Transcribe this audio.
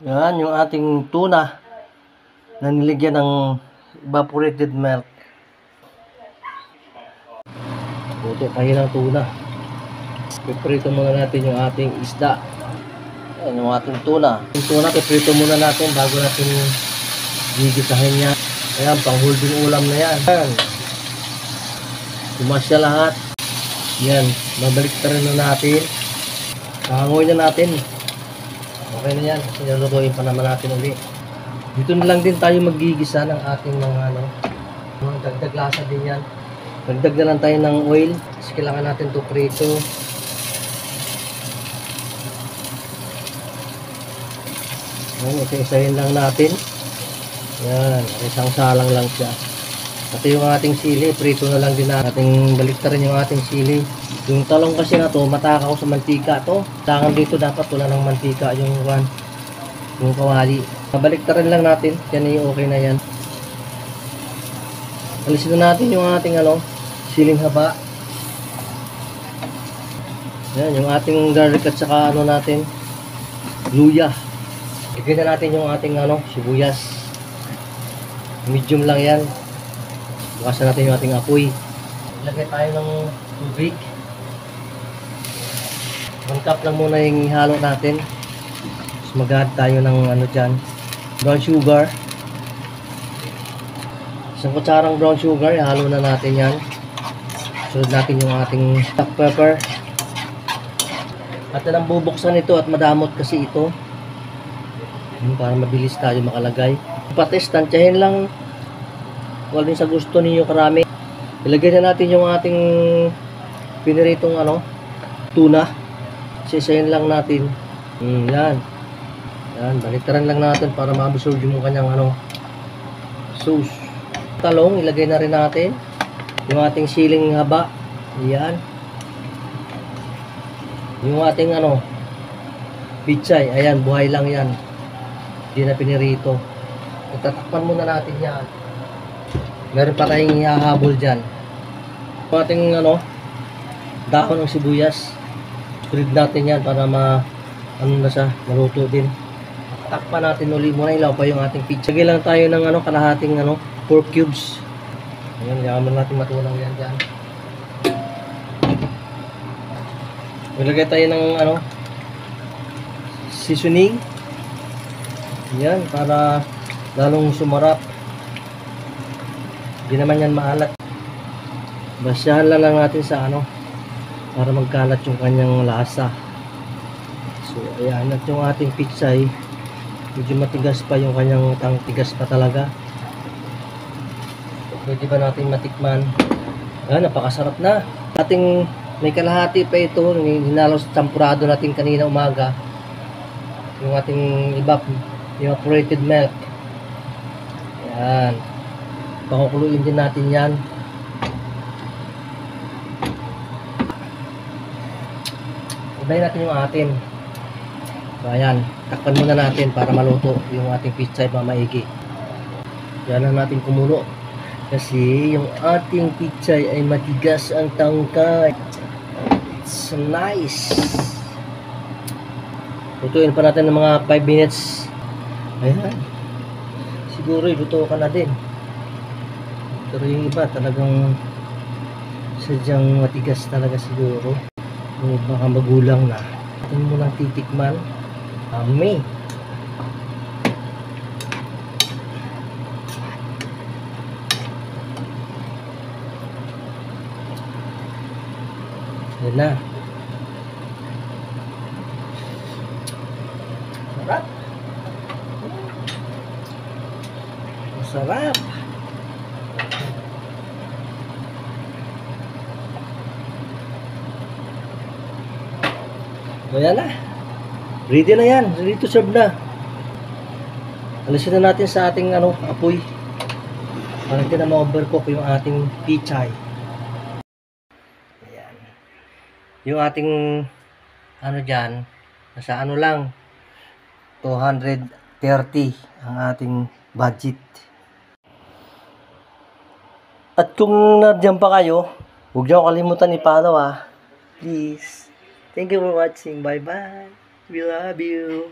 Yan, yung ating tuna na niligyan ng evaporated milk. Luto tayo ng tuna. Piprito muna natin yung ating isda. Yan, yung ating tuna. Yung tuna, piprito muna natin bago natin gigisahin niya. Ayan, pang holding ulam na yan. Yan. Sumasya lahat. Yan, babalik rin na natin. Kahangoy na natin. Okay na yan. Sinulutuin pa naman natin ulit. Dito na lang din tayo magigisa ng ating mga mga dagdag lasa din yan. Dagdag na lang tayo ng oil. Kasi kailangan natin ito prito. Yan, isa-isahin lang natin. Yan, isang salang lang siya. Pati yung ating sili, prito na lang din natin. Baliktarin yung ating sili. Yung talong kasi na to, matakaw sa mantika to. Tangan dito dapat wala ng mantika yung kawali. Baliktarin lang natin. Yan yung okay na yan. Alisin na natin yung ating siling haba. Yan, yung ating garlic at saka natin, luya. Lagyan na natin yung ating sibuyas. Medium lang yan. Bukasan natin yung ating apoy. Ilagay tayo ng tubig. 1 cup lang muna yung ihalo natin. Tapos mag-add tayo ng dyan, brown sugar. Isang kutsarang brown sugar, ihalo na natin yan. Sunod natin yung ating black pepper. At nang bubuksan ito at madamot kasi ito. Para mabilis tayo makalagay. Patis, tansyahin lang. Kung din sa gusto niyo karami. Ilagay na natin yung ating piniritong tuna. Sisayin lang natin. Yan. Yan, baliktaran lang natin para ma-absorb yung kanyang sauce. Talong, ilagay na rin natin. Yung ating siling haba. Yan. Yung ating pichay. Ayan, buhay lang yan. Hindi na pinirito. Tatakpan muna natin yan. Meron pa tayong ihahabol dyan. Yung ating dahon ng sibuyas. Spread natin yan para maluto din. Takpan natin ulit muna. Ilaw pa yung ating pizza. Lagay lang tayo ng kalahating 4 cubes. Ayan, yaman natin matunaw yan dyan. Ilagay tayo ng seasoning. Yan, para lalong sumarap. Hindi naman yan maalat. Basyahan lang natin sa para magkalat yung kanyang lasa. So ayan, at yung ating pichay, medyo matigas pa yung kanyang tigas pa talaga. Pwede ba natin matikman? Ayan, napakasarap na. Ating may kalahati pa ito, hinalo sa champurado natin kanina umaga. Yung ating evaporated milk. Ayan. Pakukuluin din natin yan. Ibayin natin yung atin. So ayan, takpan muna natin para maluto yung ating pichay mamaigi. Yan lang natin kumulo. Kasi yung ating pichay ay matigas ang tangkay. It's nice. Lutuin pa natin ng mga 5 minutes. Ayan. Siguro iluto ka na din. Pero yung iba talagang sadyang matigas talaga siguro. Yung baka magulang na. Ito mo lang titikman. Ami. Yan na. Sarap. Masarap. So yan na. Ready na yan. Ready to serve na. Alisin na natin sa ating apoy. Para hindi na ma-overcook yung ating pichay. Ayan. Yung ating dyan, nasa lang 230 ang ating budget. At kung nandiyan pa kayo, huwag niyo kalimutan i-follow please. Thank you for watching. Bye bye. We love you.